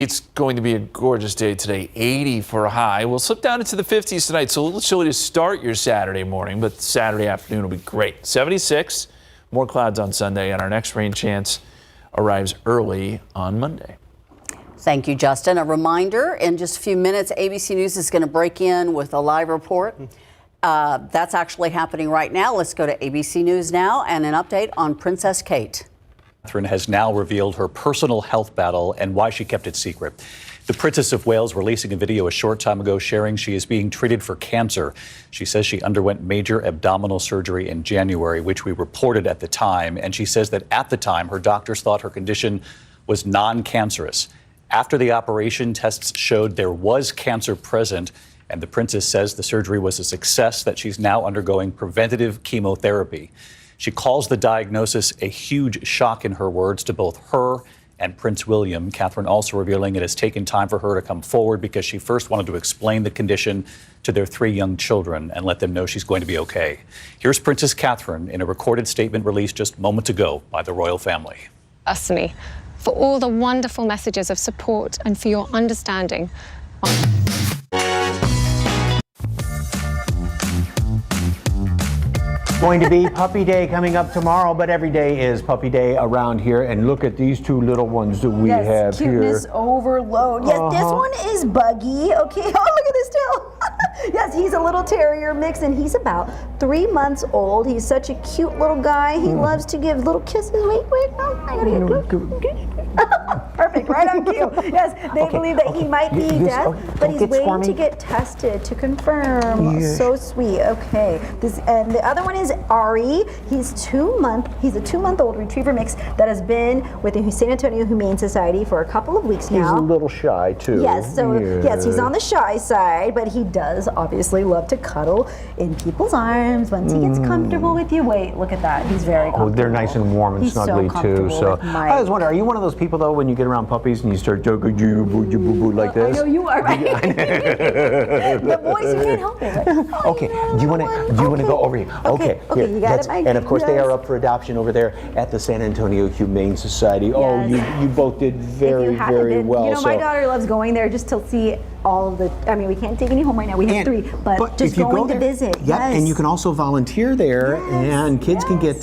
It's going to be a gorgeous day today, 80 for a high. We'll slip down into the 50s tonight, so a little chilly to start your Saturday morning, but Saturday afternoon will be great. 76, more clouds on Sunday, and our next rain chance arrives early on Monday. Thank you, Justin. A reminder, in just a few minutes, ABC News is going to break in with a live report. That's actually happening right now. Let's go to ABC News now and an update on Princess Kate. Catherine has now revealed her personal health battle and why she kept it secret. The Princess of Wales releasing a video a short time ago sharing she is being treated for cancer. She says she underwent major abdominal surgery in January, which we reported at the time. And she says that at the time, her doctors thought her condition was non-cancerous. After the operation, tests showed there was cancer present. And the princess says the surgery was a success, that she's now undergoing preventative chemotherapy. She calls the diagnosis a huge shock, in her words, to both her and Prince William. Catherine also revealing it has taken time for her to come forward because she first wanted to explain the condition to their 3 young children and let them know she's going to be okay. Here's Princess Catherine in a recorded statement released just moments ago by the royal family. Me for all the wonderful messages of support and for your understanding. Going to be puppy day coming up tomorrow, but every day is puppy day around here. And look at these 2 little ones that we have cuteness here. Overload. Yes, this one is Buggy. Okay, oh, look at this tail. Yes, he's a little terrier mix, and he's about 3 months old. He's such a cute little guy. He loves to give little kisses. Wait, no, I gotta get perfect, right on cue. Yes, they believe that he might be deaf, but he's waiting to get tested to confirm. Yeah. So sweet. Okay, and the other one is Ari. He's a 2-month-old retriever mix that has been with the San Antonio Humane Society for a couple of weeks now. He's a little shy too. Yes, so yes, he's on the shy side, but he does obviously love to cuddle in people's arms once he gets comfortable with you. Wait, look at that. He's very comfortable. Oh, they're nice and warm and snuggly too. So I was wondering, are you one of those people though when you get around puppies and you start joking like this? I know you are, right? The voice, you can't help it. Like, okay, do you want to go over here? Okay, here, you got it, Mike. And of course they are up for adoption over there at the San Antonio Humane Society. Yes. Oh, you both did very well. You know, my daughter loves going there just to see all of the, I mean, we can't take any home right now. We have 3, but just going to visit. Yep, yes. And you can also volunteer there, and kids can get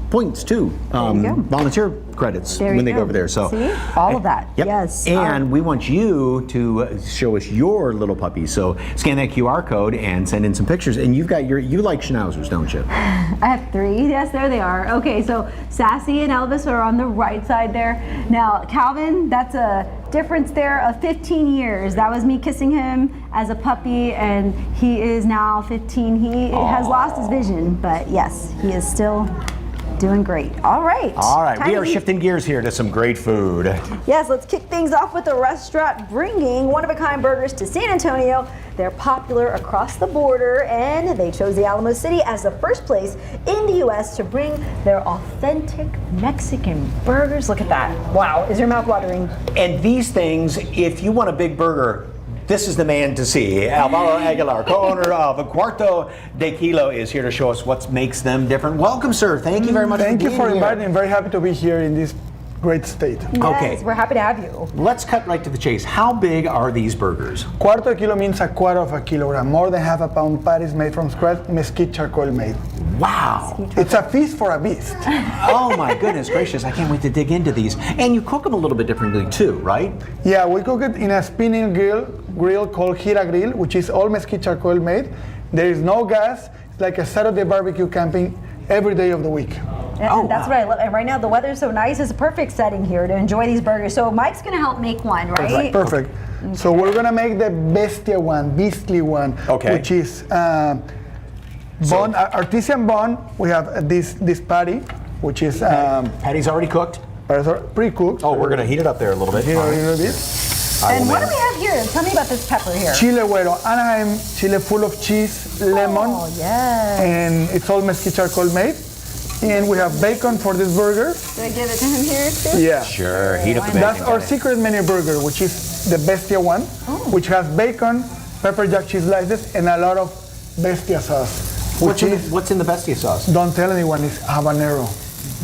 points too, volunteer credits when they go over there. So see? All of that. Yep. Yes. And we want you to show us your little puppy. So scan that QR code and send in some pictures. And you like schnauzers, don't you? I have 3. Yes, there they are. Okay, so Sassy and Elvis are on the right side there. Now Calvin, that's a difference there of 15 years. That was me kissing him as a puppy, and he is now 15. He has lost his vision, but yes, he is still doing great. All right. We are shifting gears here to some great food. Yes, let's kick things off with a restaurant bringing one-of-a-kind burgers to San Antonio. They're popular across the border, and they chose the Alamo City as the first place in the U.S. to bring their authentic Mexican burgers. Look at that. Wow, is your mouth watering? And these things, if you want a big burger, this is the man to see. Alvaro Aguilar, co-owner of Cuarto de Kilo, is here to show us what makes them different. Welcome, sir. Thank you very much. Thank you for inviting me. I'm very happy to be here in this great state. Yes, okay, we're happy to have you. Let's cut right to the chase. How big are these burgers? Cuarto de kilo means a quarter of a kilogram, more than half a pound patties made from scratch, mesquite charcoal made. Wow. It's a feast for a beast. Oh my goodness gracious, I can't wait to dig into these. And you cook them a little bit differently too, right? Yeah, we cook it in a spinning grill called Gira Grill, which is all mesquite charcoal made. There is no gas. It's like a Saturday barbecue camping every day of the week. And that's what I love. And right now the weather's so nice. It's a perfect setting here to enjoy these burgers. So Mike's going to help make one, right? Perfect. Okay. So we're going to make the beastly one, which is artisan bone. We have this patty, which is patty's already cooked. Pre-cooked. Oh, we're going to heat it up there a little bit. And what do we have here? Tell me about this pepper here. Chile güero, Anaheim chile, full of cheese, lemon. Oh, yes. And it's all mesquite charcoal made. And we have bacon for this burger. Do I give it to him here too? Yeah. Sure, heat up the bacon. That's our secret menu burger, which is the Bestia one, which has bacon, pepper jack cheese slices, and a lot of Bestia sauce. What's in the Bestia sauce? Don't tell anyone, it's habanero.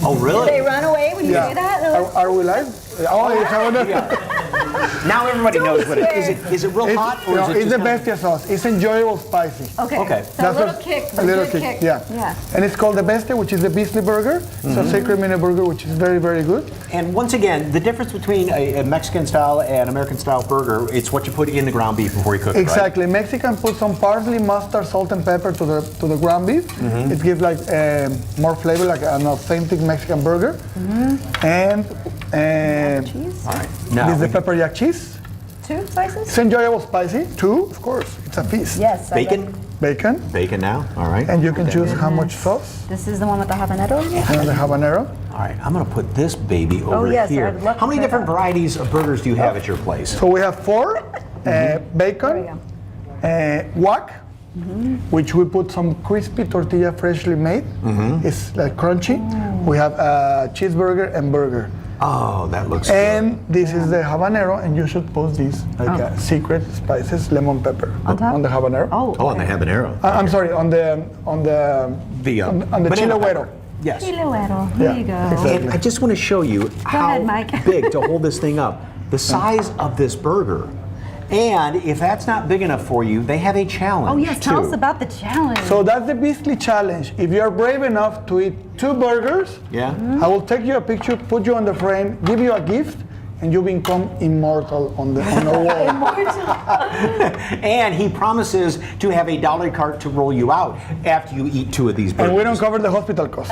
Oh, really? Do they run away when you say that? Are we live? Oh, it's habanero. Now everybody knows what it is. Is it real hot or is it It's just the kinda- bestia sauce. It's enjoyable spicy. Okay. Okay. So a little kick. A little good kick, yeah. Yeah. And it's called the bestia, which is the beastly burger. It's a sacred mini burger, which is very, very good. And once again, the difference between a Mexican style and American style burger, it's what you put in the ground beef before you cook it, Exactly. Mexican put some parsley, mustard, salt, and pepper to the ground beef. It gives like more flavor, like an authentic Mexican burger. And Cheese. All right. this Now, is the pepper jack cheese. 2 slices? It's enjoyable spicy. 2, of course. It's a feast. Yes. bacon? Bacon. Bacon now. All right. And you can choose how much sauce. This is the one with the habanero in it? And the habanero. All right. I'm going to put this baby over yes, here. I'd love How to many try different that. varieties of burgers do you have at your place? So we have 4. There Bacon. we Wok, which we put some crispy tortilla freshly made. It's like crunchy. We have cheeseburger and burger. Oh, that looks good. And this is the habanero, and you should put this like secret spices, lemon pepper On top? on the habanero. Oh, and the habanero. I'm sorry, on the The, on the banana chile pepper. güero. Yes. Chiluero. Yeah, There you go. exactly. And I just want to show you how ahead, Mike. big to hold this thing up. The size of this burger. And if that's not big enough for you, they have a challenge. Oh, yes. Tell too. us about the challenge. So that's the beastly challenge. If you are brave enough to eat 2 burgers, Yeah. I will take you a picture, put you on the frame, give you a gift, and you become immortal on the wall. And he promises to have a dolly cart to roll you out after you eat 2 of these burgers. And we don't cover the hospital cost.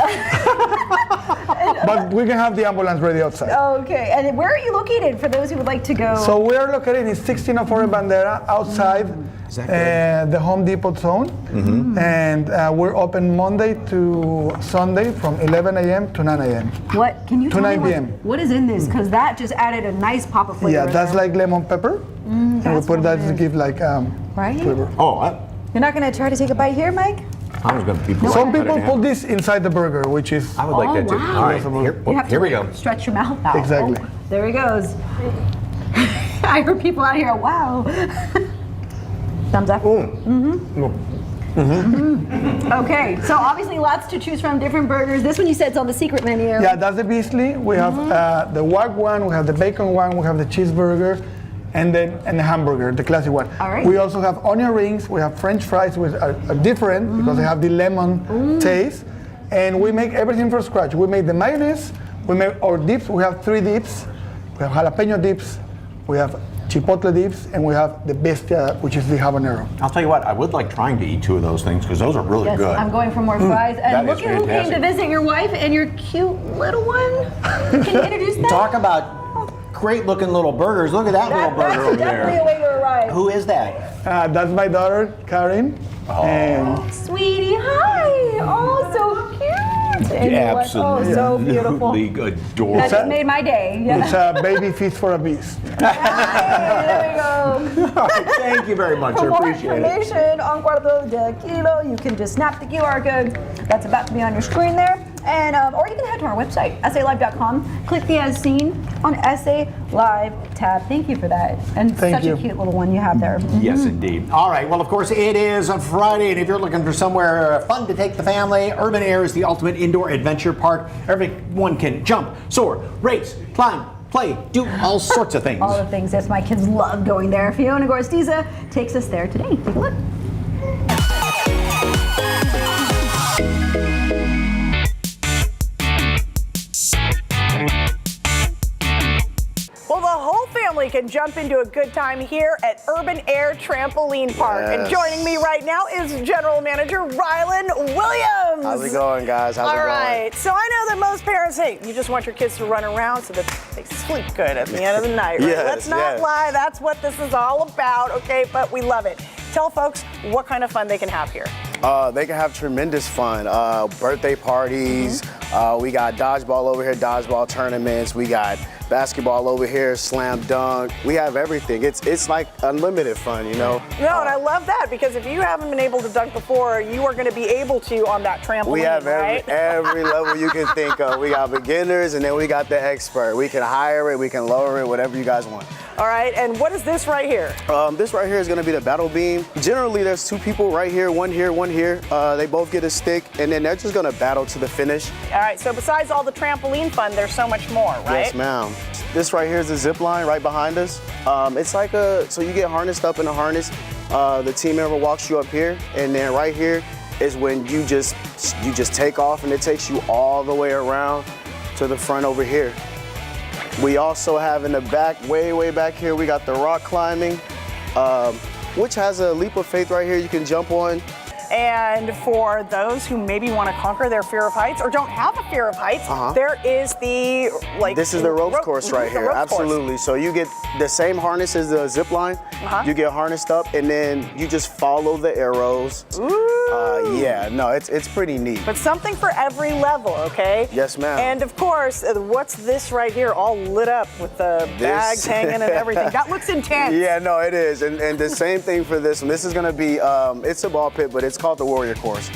But we can have the ambulance ready outside. Okay. And where are you located for those who would like to go? So we are located in 1604 Bandera, outside Is that good? the Home Depot zone. And we're open Monday to Sunday from 11 a.m. to 9 a.m. What can you To tell me 9 p.m. what is in this? Because that just added a nice pop of flavor. Yeah, in that's there. like lemon pepper. And we that's put what that it to is. give like Right? flavor. Oh, You're not going to try to take a bite here, Mike? I was going to be polite. Some but I people didn't put have this inside the burger, which is I would like Oh, that too. wow. All right, You have to here we go. stretch your mouth out. Exactly. Oh, there he goes. I heard people out here. Wow. Thumbs up. Okay, so obviously lots to choose from, different burgers. This one you said is on the secret menu. yeah, that's the beastly. We have the wok one, we have the bacon one, we have the cheeseburger, and the hamburger, the classic one. All right. We also have onion rings. We have French fries, which are different because they have the lemon taste. And we make everything from scratch. We make the mayonnaise. We make our dips. We have 3 dips. We have jalapeno dips. We have chipotle dips, and we have the bestia, which is the habanero. I'll tell you what, I would like trying to eat 2 of those things because those are really Yes, good. I'm going for more fries. that And is look at who came to fantastic. visit your wife and your cute little one. Can you introduce them? Talk about great looking little burgers. Look at that little That's burger over definitely a there. way to arrive. Who is that? That's my daughter, Karen. And Sweetie, hi. Oh, so cute. And you're like, oh, so beautiful. adorable. That just made my day. Yeah. it's a baby feast for a beast. Hi, there we go. Thank you very much. For I more appreciate it. information on Cuarto de Kilo, you can just snap the QR code that's about to be on your screen there. And, or you can head to our website, salive.com, click the As Seen on SA Live tab. Thank you for that. And Thank such you. a cute little one you have there. Yes, indeed. All right. Well, of course, it is a Friday, and if you're looking for somewhere fun to take the family, Urban Air is the ultimate indoor adventure park. Everyone can jump, soar, race, climb, play, do all sorts of things. All the things. Yes, my kids love going there. Fiona Gorostiza takes us there today. Take a look. Well, the whole family can jump into a good time here at Urban Air Trampoline Park. And joining me right now is General Manager Rylan Williams. How's it going, guys? How's it All going? right. So I know that most parents, hey, you just want your kids to run around so that they sleep good at the end of the night, right? Yes, Let's not yes. lie. That's what this is all about, okay? But we love it. Tell folks what kind of fun they can have here. They can have tremendous fun. Birthday parties. We got dodgeball over here, dodgeball tournaments. We got basketball over here, slam dunk. We have everything. It's like unlimited fun, you know? No, and I love that because if you haven't been able to dunk before, you are going to be able to on that trampoline, We have right? every level you can think of. We got beginners and then we got the expert. We can hire it, we can lower it, whatever you guys want. All right, and what is this right here? This right here is gonna be the battle beam. Generally, there's 2 people right here, one here, one here. They both get a stick, and then they're just gonna battle to the finish. All right, so besides all the trampoline fun, there's so much more, right? Yes, ma'am. This right here is the zip line right behind us. It's like so you get harnessed up in a harness. The team member walks you up here, and then right here is when you just take off, and it takes you all the way around to the front over here. We also have in the back, way back here, we got the rock climbing, which has a leap of faith right here you can jump on. And for those who maybe want to conquer their fear of heights or don't have a fear of heights, there is the This is the ropes course right here. Absolutely. So you get the same harness as the zip line. You get harnessed up, and then you just follow the arrows. Yeah, no, it's pretty neat. But something for every level, okay? Yes, ma'am. And of course, what's this right here, all lit up with the bags hanging and everything? That looks intense. Yeah, no, it is. And the same thing for this one. This is going to be, it's a ball pit, but it's called the Warrior Course.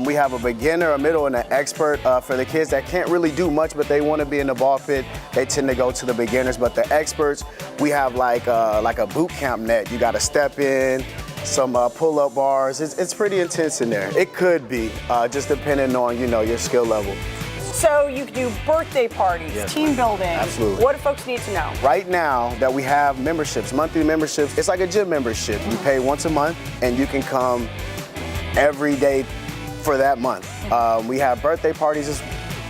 We have a beginner, a middle, and an expert. For the kids that can't really do much, but they want to be in the ball pit, they tend to go to the beginners. But the experts, we have like a boot camp net. You got to step in, some pull-up bars. It's pretty intense in there. It could be, just depending on, your skill level. So you can do birthday parties, team building. Absolutely. What do folks need to know? Right now that we have memberships, monthly memberships, it's like a gym membership. You pay once a month, and you can come every day for that month. We have birthday parties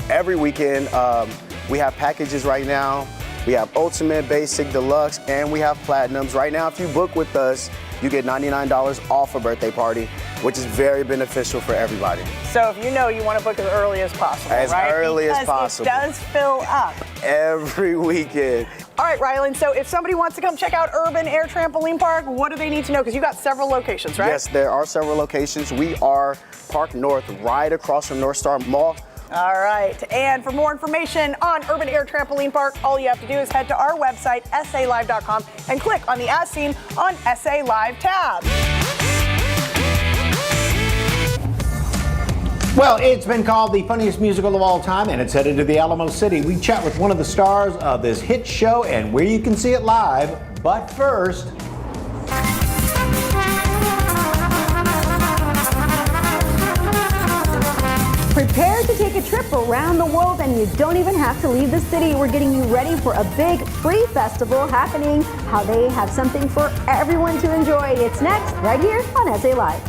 every weekend. We have packages right now. We have Ultimate, Basic, Deluxe, and we have Platinums. Right now, if you book with us, you get $99 off a birthday party, which is very beneficial for everybody. So if you want to book as early as possible, as right? early because as possible. It does fill up. Every weekend. All right, Rylan, so if somebody wants to come check out Urban Air Trampoline Park, what do they need to know? Because you got several locations, right? Yes, there are several locations. We are Park North, right across from North Star Mall. All right, and for more information on Urban Air Trampoline Park, all you have to do is head to our website, salive.com, and click on the As Seen on SA Live tab. Well, it's been called the funniest musical of all time, and it's headed to the Alamo City. We chat with one of the stars of this hit show and where you can see it live. But first, prepare to take a trip around the world, and you don't even have to leave the city. We're getting you ready for a big free festival happening. How they have something for everyone to enjoy. It's next, right here on SA Live.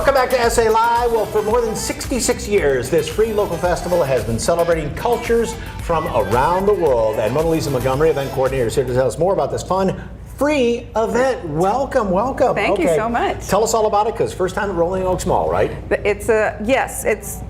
welcome back to SA Live. Well, for more than 66 years, this free local festival has been celebrating cultures from around the world. And Mona Lisa Montgomery, event coordinator, is here to tell us more about this fun free event. Welcome, welcome. Thank you so much. Tell us all about it, because first time at Rolling Oaks Mall, right? It's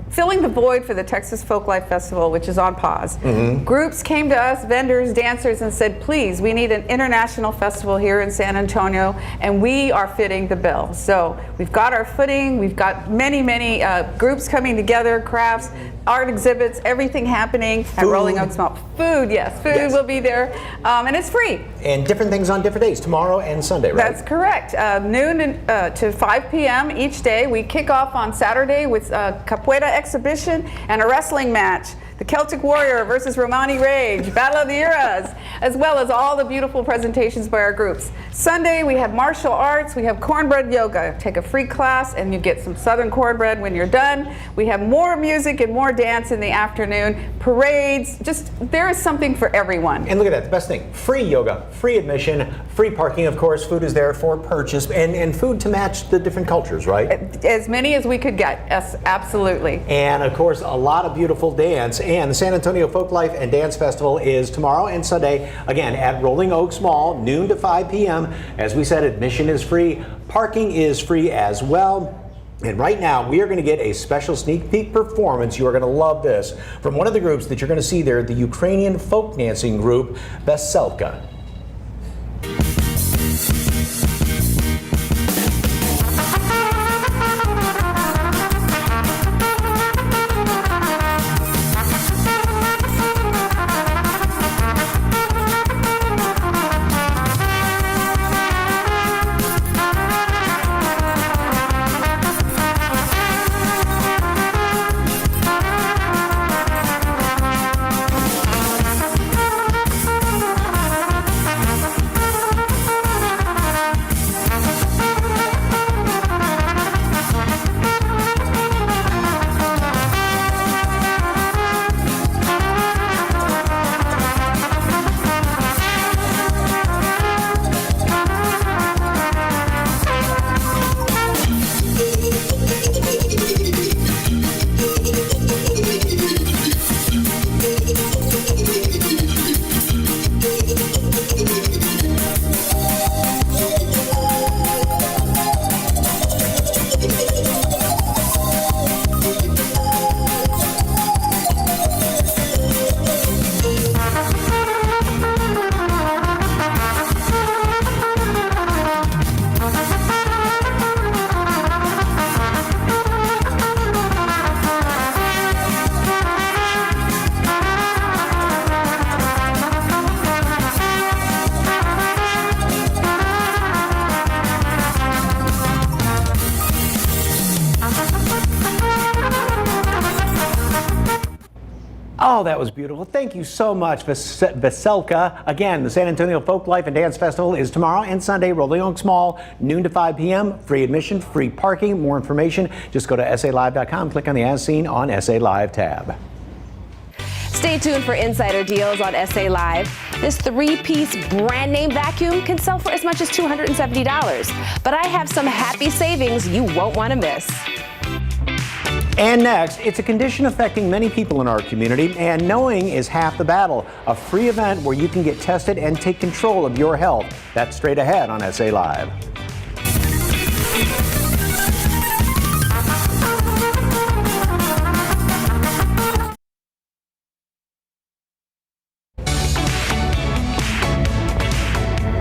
filling the void for the Texas Folklife Festival, which is on pause. Mm-hmm. Groups came to us, vendors, dancers, and said, please, we need an international festival here in San Antonio, and we are fitting the bill. So we've got our footing, we've got many groups coming together, crafts, art exhibits, everything happening at Rolling Oaks Mall. Food, yes, food will be there, and it's free. And different things on different days, tomorrow and Sunday, right? That's correct. Noon to 5 p.m. each day. We kick off on Saturday with a capoeira exhibition and a wrestling match. The Celtic Warrior versus Romani Rage, Battle of the Eras, as well as all the beautiful presentations by our groups. Sunday, we have martial arts, we have cornbread yoga. Take a free class and you get some Southern cornbread when you're done. We have more music and more dance in the afternoon, parades, just there is something for everyone. And look at that, the best thing, free yoga, free admission, free parking, of course, food is there for purchase, and food to match the different cultures, right? As many as we could get, yes, absolutely. And of course, a lot of beautiful dance. And the San Antonio Folklife and Dance Festival is tomorrow and Sunday, again, at Rolling Oaks Mall, noon to 5 p.m. As we said, admission is free. Parking is free as well. And right now, we are going to get a special sneak peek performance. You are going to love this. From one of the groups that you're going to see there, the Ukrainian folk dancing group, Veselka. Oh, that was beautiful. Thank you so much, Veselka. Again, the San Antonio Folk Life and Dance Festival is tomorrow and Sunday, Rolling Oaks Mall, noon to 5 p.m. Free admission, free parking. More information, just go to SALive.com, click on the As Seen on SA Live tab. Stay tuned for insider deals on SA Live. This 3-piece brand name vacuum can sell for as much as $270. But I have some happy savings you won't want to miss. And next, it's a condition affecting many people in our community, and knowing is half the battle. A free event where you can get tested and take control of your health. That's straight ahead on SA Live.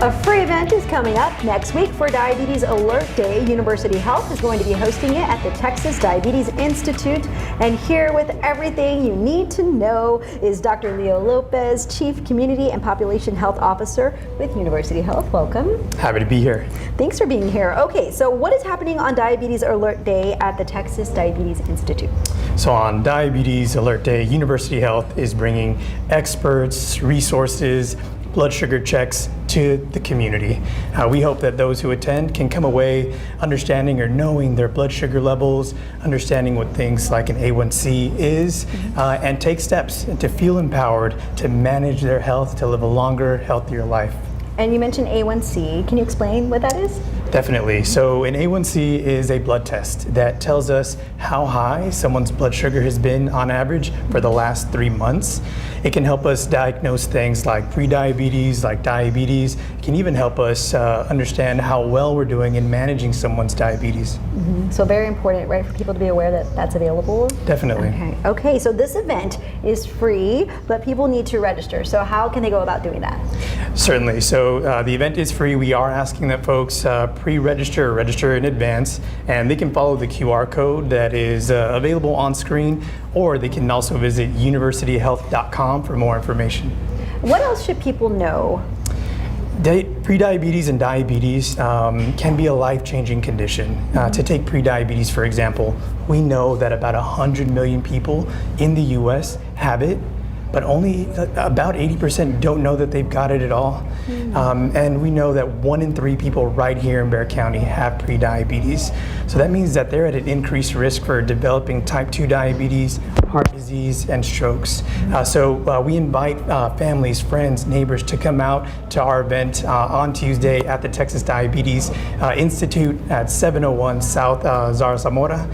A free event is coming up next week for Diabetes Alert Day. University Health is going to be hosting it at the Texas Diabetes Institute. And here with everything you need to know is Dr. Leo Lopez, Chief Community and Population Health Officer with University Health. Welcome. Happy to be here. Thanks for being here. Okay, so what is happening on Diabetes Alert Day at the Texas Diabetes Institute? So on Diabetes Alert Day, University Health is bringing experts, resources, blood sugar checks to the community. We hope that those who attend can come away understanding or knowing their blood sugar levels, understanding what things like an A1C is, and take steps to feel empowered to manage their health, to live a longer, healthier life. And you mentioned A1C. Can you explain what that is? Definitely. So an A1C is a blood test that tells us how high someone's blood sugar has been on average for the last 3 months. It can help us diagnose things like prediabetes, like diabetes. It can even help us understand how well we're doing in managing someone's diabetes. So very important, right, for people to be aware that that's available? Definitely. Okay, so this event is free, but people need to register. So how can they go about doing that? Certainly. So the event is free. We are asking that folks pre-register or register in advance, and they can follow the QR code that is available on screen, or they can also visit universityhealth.com for more information. What else should people know? Prediabetes and diabetes can be a life-changing condition. To take prediabetes, for example, we know that about 100 million people in the U.S. have it, but only about 80% don't know that they've got it at all. And we know that 1 in 3 people right here in Bexar County have prediabetes. So that means that they're at an increased risk for developing type 2 diabetes, heart disease, and strokes. So we invite families, friends, neighbors to come out to our event on Tuesday at the Texas Diabetes Institute at 701 South Zara Zamora.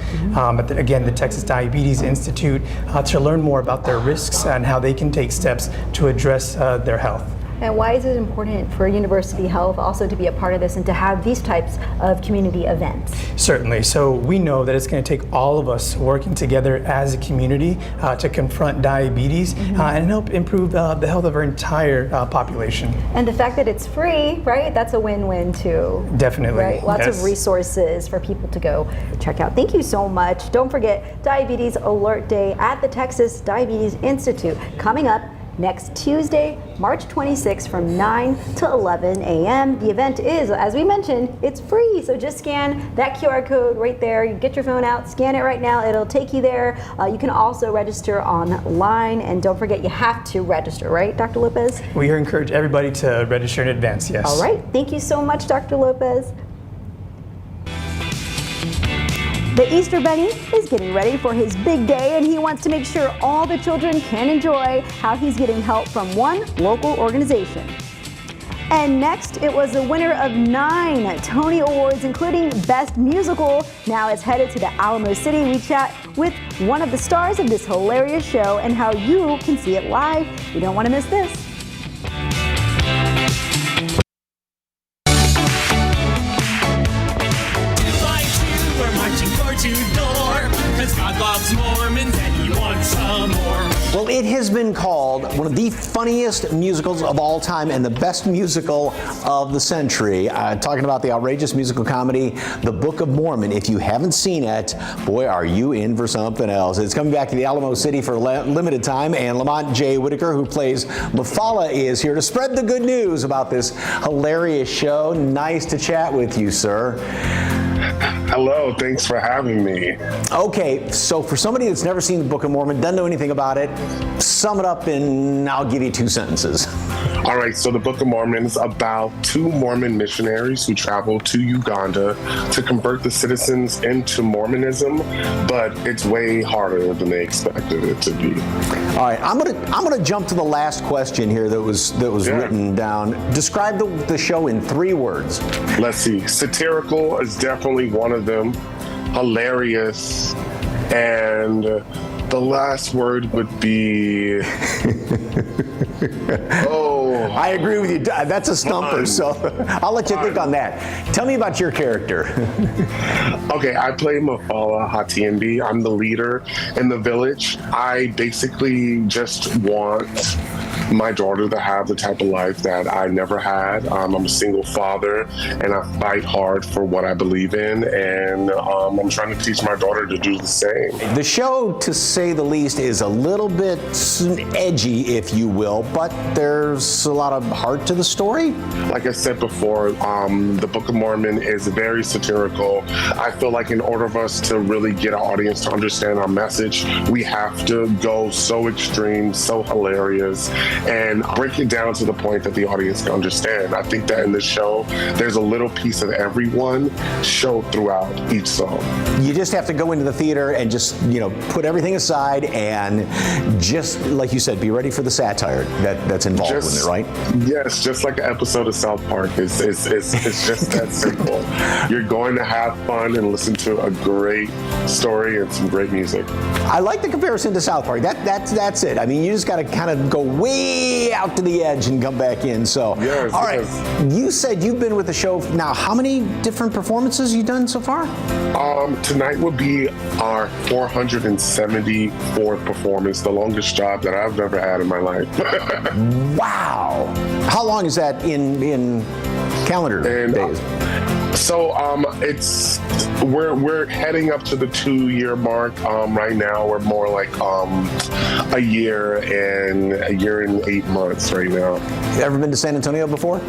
Again, the Texas Diabetes Institute, to learn more about their risks and how they can take steps to address their health. And why is it important for University Health also to be a part of this and to have these types of community events? Certainly. So we know that it's going to take all of us working together as a community to confront diabetes and help improve the health of our entire population. And the fact that it's free, right? That's a win-win too. Definitely. Right? Lots of resources for people to go check out. Thank you so much. Don't forget Diabetes Alert Day at the Texas Diabetes Institute coming up next Tuesday, March 26th from 9 to 11 a.m. The event is, as we mentioned, it's free. So just scan that QR code right there. You get your phone out, scan it right now. It'll take you there. You can also register online. And don't forget, you have to register, right, Dr. Lopez? We encourage everybody to register in advance, yes. All right. Thank you so much, Dr. Lopez. The Easter Bunny is getting ready for his big day, and he wants to make sure all the children can enjoy how he's getting help from one local organization. And next, it was the winner of 9 Tony Awards, including Best Musical. Now it's headed to the Alamo City. We chat with one of the stars of this hilarious show and how you can see it live. You don't want to miss this. God loves Mormons and he wants some more. Well, it has been called one of the funniest musicals of all time and the best musical of the century. Talking about the outrageous musical comedy, The Book of Mormon. If you haven't seen it, boy, are you in for something else. It's coming back to the Alamo City for limited time, and Lamont J. Whitaker, who plays Mufala, is here to spread the good news about this hilarious show. Nice to chat with you, sir. Hello, thanks for having me. Okay, so for somebody that's never seen the Book of Mormon, doesn't know anything about it, sum it up and I'll give you 2 sentences. All right, so the Book of Mormon is about 2 Mormon missionaries who traveled to Uganda to convert the citizens into Mormonism, but it's way harder than they expected it to be. All right, I'm gonna jump to the last question here that was written down. Describe the show in 3 words. Let's see. Satirical is definitely one of them. Hilarious, and the last word would be. I agree with you. That's a stumper, fun. so I'll let you think on that. Tell me about your character. Okay, I play Mafala Hatiembi. I'm the leader in the village. I basically just want my daughter to have the type of life that I never had. I'm a single father, and I fight hard for what I believe in, and I'm trying to teach my daughter to do the same. The show, to say the least, is a little bit edgy, if you will, but there's a lot of heart to the story. Like I said before, the Book of Mormon is very satirical. I feel like in order for us to really get our audience to understand our message, we have to go so extreme, so hilarious, and break it down to the point that the audience can understand. I think that in this show, there's a little piece of everyone showed throughout each song. You just have to go into the theater and just, put everything aside and just, like you said, be ready for the satire that's involved with it, right? Yes, just like an episode of South Park. It's just that simple. You're going to have fun and listen to a great story and some great music. I like the comparison to South Park. That's it. I mean, you just got to kind of go way out to the edge and come back in. So, yes, all right. You said you've been with the show now. How many different performances you done so far? Tonight will be our 474th performance, the longest job that I've ever had in my life. Wow. How long is that in calendar days? So we're heading up to the 2-year mark. Right now we're more like a year and 8 months right now. Ever been to San Antonio before?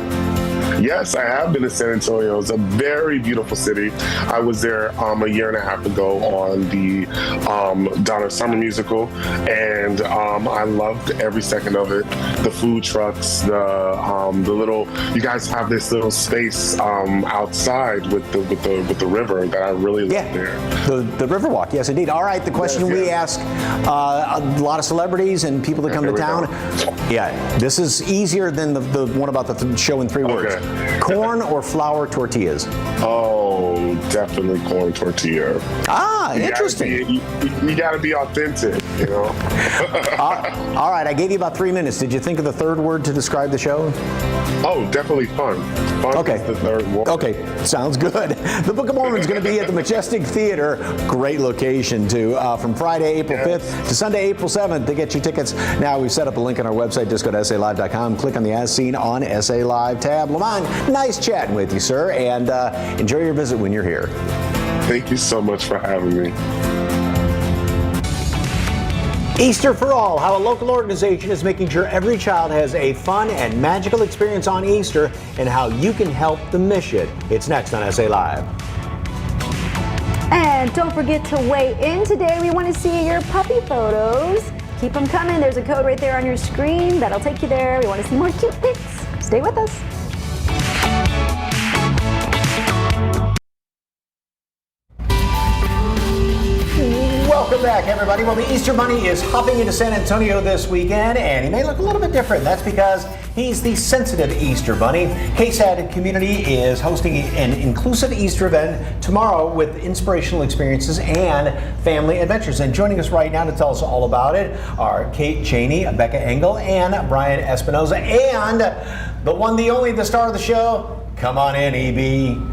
Yes, I have been to San Antonio. It's a very beautiful city. I was there a year and a half ago on the Donna Summer musical, and I loved every second of it. The food trucks, the little. You guys have this little space outside with the river that I really love there. The Riverwalk, yes, indeed. All right, the question we ask a lot of celebrities and people that come to town. Yeah, this is easier than the one about the show in 3 words. Okay. Corn or flour tortillas? Oh, definitely corn tortilla. Ah, interesting. You got to be authentic, All right, I gave you about 3 minutes. Did you think of the 3rd word to describe the show? Oh, definitely fun. Fun is the 3rd word. Okay, sounds good. The Book of Mormon is going to be at the Majestic Theater. Great location, too. From Friday, April 5th to Sunday, April 7th to get your tickets. Now, we've set up a link on our website. Just go to SALive.com. Click on the As Seen on SA Live tab. Lamont, nice chatting with you, sir, and enjoy your visit when you're here. Thank you so much for having me. Easter for All, how a local organization is making sure every child has a fun and magical experience on Easter, and how you can help them miss it. It's next on SA Live. And don't forget to weigh in today. We want to see your puppy photos. Keep them coming. There's a code right there on your screen that'll take you there. We want to see more cute pics. Stay with us. Welcome back, everybody. Well, the Easter Bunny is hopping into San Antonio this weekend, and he may look a little bit different. That's because he's the sensitive Easter Bunny. KSAT community is hosting an inclusive Easter event tomorrow with inspirational experiences and family adventures. And joining us right now to tell us all about it are Kate Cheney, Becca Engel, and Brian Espinoza, and the one, the only, the star of the show. Come on in, EB.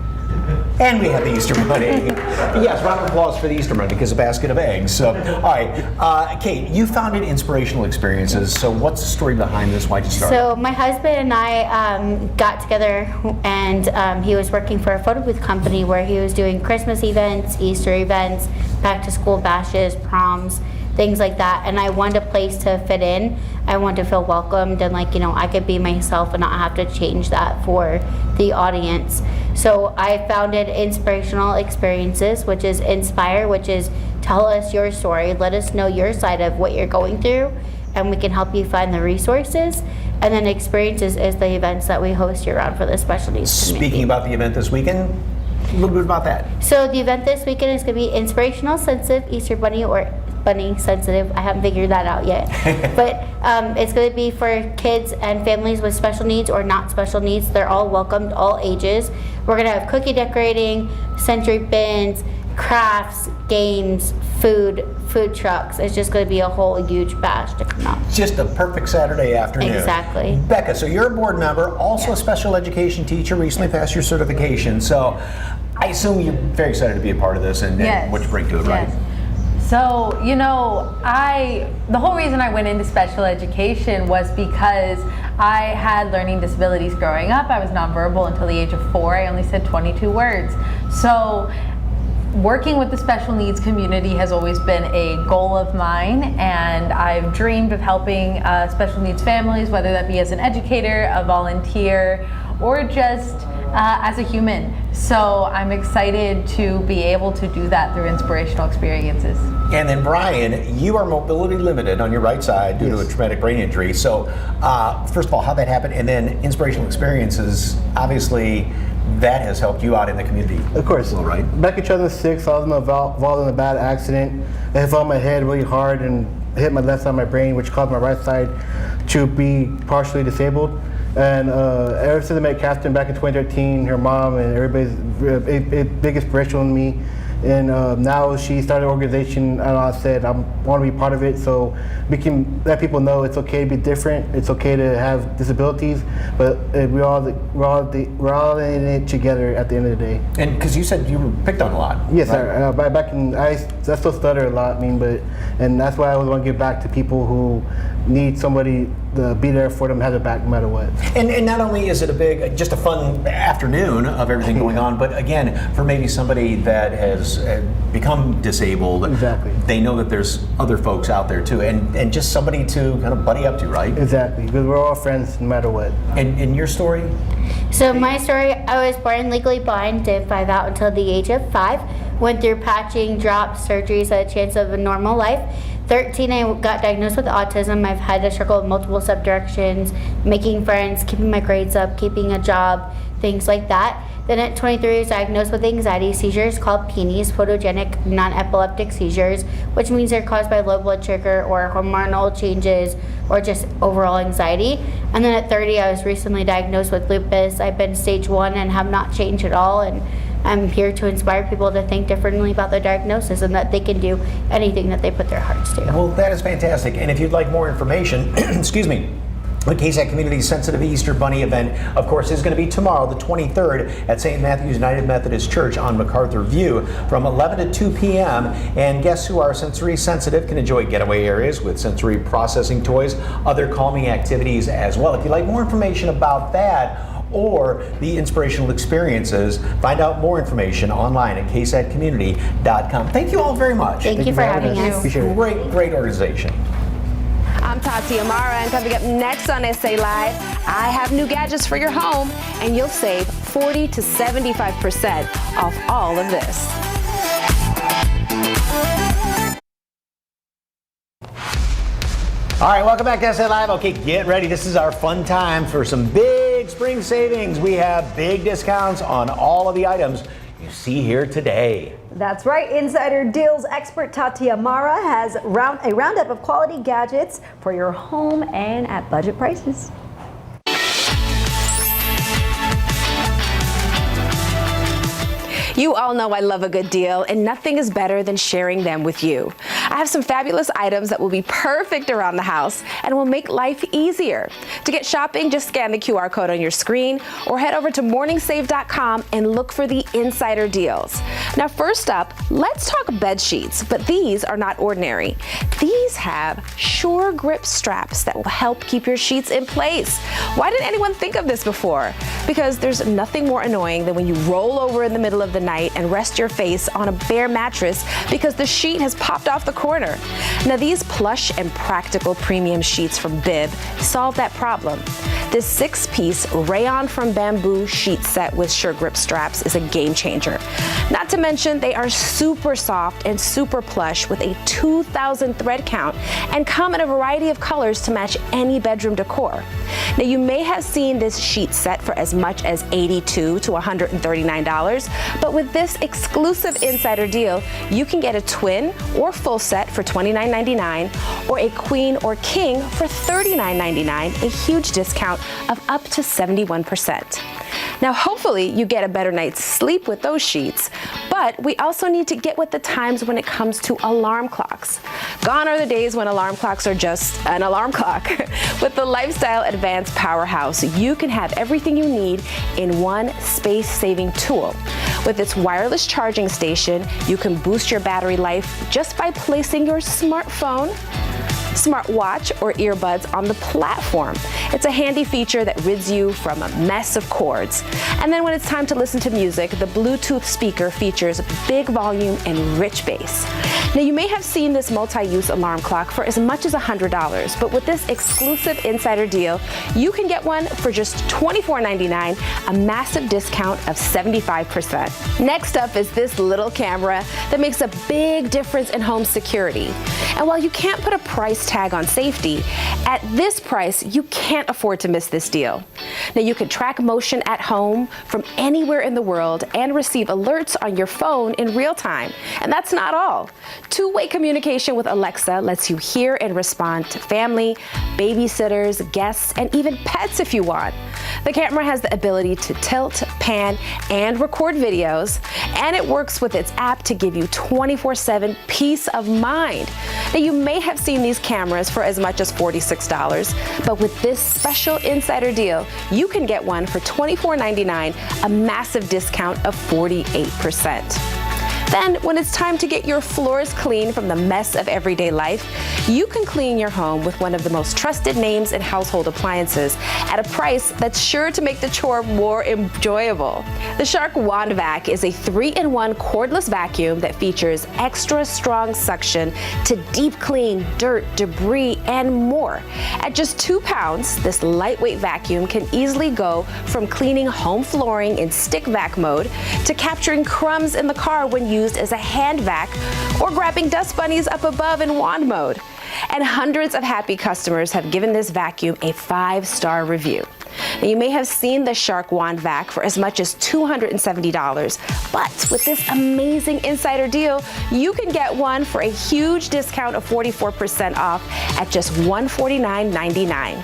And we have the Easter Bunny. Yes, round of applause for the Easter Bunny because a basket of eggs. So, all right, Kate, you founded Inspirational Experiences. So what's the story behind this? Why'd you start? So my husband and I got together, and he was working for a photo booth company where he was doing Christmas events, Easter events, back to school bashes, proms. things like that. And I want a place to fit in. I want to feel welcomed and like, I could be myself and not have to change that for the audience. So I founded Inspirational Experiences, which is Inspire, which is tell us your story, let us know your side of what you're going through, and we can help you find the resources. And then Experiences is the events that we host year-round for the special needs community. Speaking about the event this weekend, a little bit about that. So the event this weekend is going to be Inspirational Sensitive Easter Bunny, or Bunny Sensitive. I haven't figured that out yet. But it's going to be for kids and families with special needs or not special needs. They're all welcomed, all ages. We're going to have cookie decorating, sensory bins, crafts, games, food trucks. It's just going to be a whole huge bash to come out. Just a perfect Saturday afternoon. Exactly. Becca, so you're a board member, also a special education teacher, recently passed your certification. So I assume you're very excited to be a part of this and what you bring to it, right? So, the whole reason I went into special education was because I had learning disabilities growing up. I was nonverbal until the age of 4. I only said 22 words. So working with the special needs community has always been a goal of mine, and I've dreamed of helping special needs families, whether that be as an educator, a volunteer, or just as a human. So I'm excited to be able to do that through Inspirational Experiences. And then Brian, you are mobility limited on your right side due to a traumatic brain injury. So first of all, how'd that happen? And then Inspirational Experiences, obviously that has helped you out in the community. Of course. Well, right? Back in 2006, I was involved in a bad accident. I fell on my head really hard and hit my left side of my brain, which caused my right side to be partially disabled. And ever since I met Catherine back in 2013, her mom and everybody's a big inspiration on me. And now she started an organization, and I said I want to be part of it, so we can let people know it's okay to be different. It's okay to have disabilities, but we're all in it together at the end of the day. And because you said you were picked on a lot. Yes, right? sir. Back in I still stutter a lot. And that's why I always want to give back to people who need somebody to be there for them, have their back no matter what. And not only is it just a fun afternoon of everything going on, but again, for maybe somebody that has become disabled, exactly, they know that there's other folks out there too, and just somebody to kind of buddy up to, right? Exactly, because we're all friends no matter what. And your story? So my story, I was born legally blind, didn't find out until the age of 5. Went through patching, drops, surgeries, had a chance of a normal life. 13, I got diagnosed with autism. I've had to struggle with multiple subdirections, making friends, keeping my grades up, keeping a job, things like that. Then at 23, I was diagnosed with anxiety seizures called PNES, photogenic non-epileptic seizures, which means they're caused by low blood sugar or hormonal changes or just overall anxiety. And then at 30, I was recently diagnosed with lupus. I've been stage 1 and have not changed at all. And I'm here to inspire people to think differently about their diagnosis and that they can do anything that they put their hearts to. Well, that is fantastic. And if you'd like more information, excuse me, the KSAC Community Sensitive Easter Bunny event, of course, is going to be tomorrow, the 23rd, at St. Matthew's United Methodist Church on MacArthur View from 11 to 2 p.m. And guests who are sensory sensitive can enjoy getaway areas with sensory processing toys, other calming activities as well. If you'd like more information about that, or the inspirational experiences, find out more information online at ksatcommunity.com. Thank you all very much. Thank you for having us. Great organization. I'm Tati Amara, and coming up next on SA Live, I have new gadgets for your home, and you'll save 40 to 75% off all of this. All right, welcome back to SA Live. Okay, get ready. This is our fun time for some big spring savings. We have big discounts on all of the items you see here today. That's right. Insider Deals expert Tati Amara has a roundup of quality gadgets for your home and at budget prices. You all know I love a good deal, and nothing is better than sharing them with you. I have some fabulous items that will be perfect around the house and will make life easier. To get shopping, just scan the QR code on your screen or head over to morningsave.com and look for the insider deals. Now, first up, let's talk bed sheets, but these are not ordinary. These have Sure Grip straps that will help keep your sheets in place. Why didn't anyone think of this before? Because there's nothing more annoying than when you roll over in the middle of the night and rest your face on a bare mattress because the sheet has popped off the corner. Now, these plush and practical premium sheets from Bib solve that problem. This 6-piece rayon from bamboo sheet set with Sure Grip straps is a game changer. Not to mention, they are super soft and super plush with a 2,000 thread count and come in a variety of colors to match any bedroom decor. Now, you may have seen this sheet set for as much as $82 to $139, but with this exclusive insider deal, you can get a twin or full set for $29.99 or a queen or king for $39.99, a huge discount of up to 71%. Now, hopefully you get a better night's sleep with those sheets, but we also need to get with the times when it comes to alarm clocks. Gone are the days when alarm clocks are just an alarm clock. With the Lifestyle Advanced Powerhouse, you can have everything you need in one space-saving tool. With its wireless charging station, you can boost your battery life just by placing your smartphone, smartwatch, or earbuds on the platform. It's a handy feature that rids you from a mess of cords. And then when it's time to listen to music, the Bluetooth speaker features big volume and rich bass. Now, you may have seen this multi-use alarm clock for as much as $100, but with this exclusive insider deal, you can get one for just $24.99, a massive discount of 75%. Next up is this little camera that makes a big difference in home security. And while you can't put a price tag on safety, at this price, you can't afford to miss this deal. Now, you can track motion at home from anywhere in the world and receive alerts on your phone in real time. And that's not all. Two-way communication with Alexa lets you hear and respond to family, babysitters, guests, and even pets if you want. The camera has the ability to tilt, pan, and record videos, and it works with its app to give you 24/7 peace of mind. Now, you may have seen these cameras for as much as $46, but with this special insider deal, you can get one for $24.99, a massive discount of 48%. Then, when it's time to get your floors clean from the mess of everyday life, you can clean your home with one of the most trusted names in household appliances at a price that's sure to make the chore more enjoyable. The Shark Wand Vac is a 3-in-1 cordless vacuum that features extra strong suction to deep clean dirt, debris, and more. At just 2 pounds, this lightweight vacuum can easily go from cleaning home flooring in stick vac mode to capturing crumbs in the car when used as a hand vac, or grabbing dust bunnies up above in wand mode. And hundreds of happy customers have given this vacuum a 5-star review. Now, you may have seen the Shark Wand Vac for as much as $270, but with this amazing insider deal, you can get one for a huge discount of 44% off at just $149.99.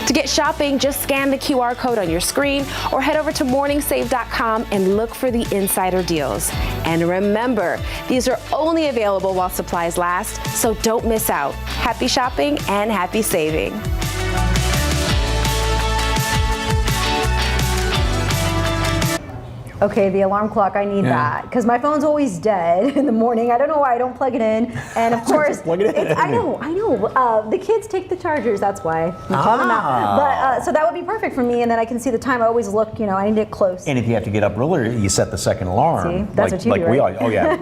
To get shopping, just scan the QR code on your screen or head over to morningsave.com and look for the insider deals. And remember, these are only available while supplies last, so don't miss out. Happy shopping and happy saving. Okay, the alarm clock, I need that because my phone's always dead in the morning. I don't know why I don't plug it in. And of course, plug it in. I know. The kids take the chargers, that's why. We call them out. But so that would be perfect for me, and then I can see the time. I always look, I need it close. And if you have to get up earlier, you set the second alarm. See, that's what you do, right? We all, oh yeah,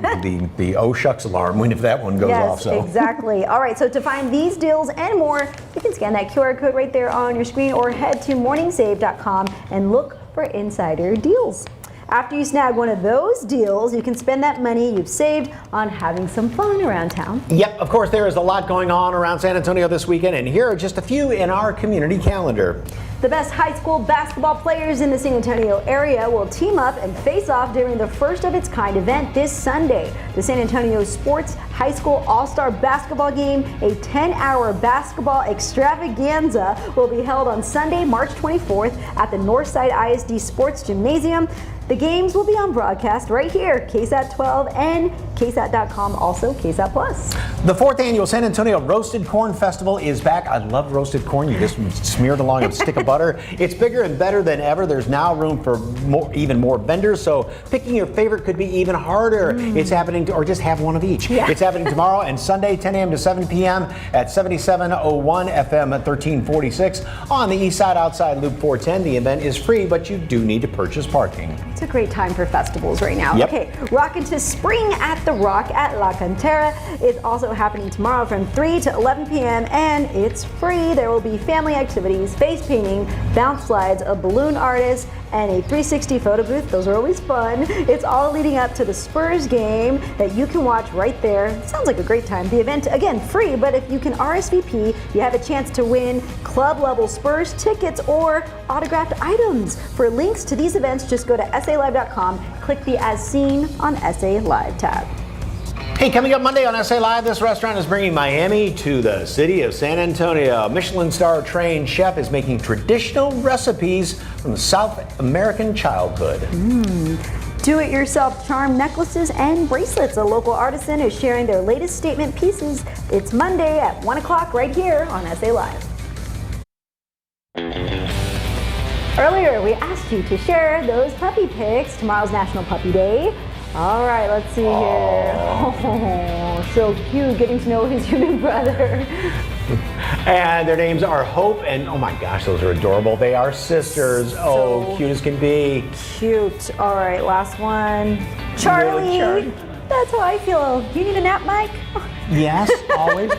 the oh shucks alarm when if that one goes off. So Exactly. All right, so to find these deals and more, you can scan that QR code right there on your screen or head to morningsave.com and look for insider deals. After you snag one of those deals, you can spend that money you've saved on having some fun around town. Yep, of course, there is a lot going on around San Antonio this weekend, and here are just a few in our community calendar. The best high school basketball players in the San Antonio area will team up and face off during the first of its kind event this Sunday. The San Antonio Sports High School All-Star Basketball Game, a 10-hour basketball extravaganza, will be held on Sunday, March 24th at the Northside ISD Sports Gymnasium. The games will be on broadcast right here, KSAT 12 and KSAT.com, also KSAT Plus. The 4th annual San Antonio Roasted Corn Festival is back. I love roasted corn. You just smear it along a stick of butter. It's bigger and better than ever. There's now room for even more vendors, so picking your favorite could be even harder. It's happening, or just have one of each. It's happening tomorrow and Sunday, 10 a.m. to 7 p.m. at 7701 FM 1346 on the east side outside Loop 410. The event is free, but you do need to purchase parking. It's a great time for festivals right now. Yep. Okay, rockin' to spring at the Rock at La Cantera. It's also happening tomorrow from 3 to 11 p.m. and it's free. There will be family activities, face painting, bounce slides, a balloon artist, and a 360 photo booth. Those are always fun. It's all leading up to the Spurs game that you can watch right there. Sounds like a great time. The event, again, free, but if you can RSVP, you have a chance to win club level Spurs tickets or autographed items. For links to these events, just go to SALive.com, click the As Seen on SA Live tab. Hey, coming up Monday on SA Live, this restaurant is bringing Miami to the city of San Antonio. Michelin star trained chef is making traditional recipes from the South American childhood. Do-it-yourself charm necklaces and bracelets. A local artisan is sharing their latest statement pieces. It's Monday at 1 o'clock right here on SA Live. Earlier, we asked you to share those puppy pics. Tomorrow's National Puppy Day. All right, let's see here. Oh, so cute, getting to know his human brother. And their names are Hope and, oh my gosh, those are adorable. They are sisters. Oh, cute as can be. Cute. All right, last one. Charlie. That's how I feel. Do you need a nap, Mike? Yes, always.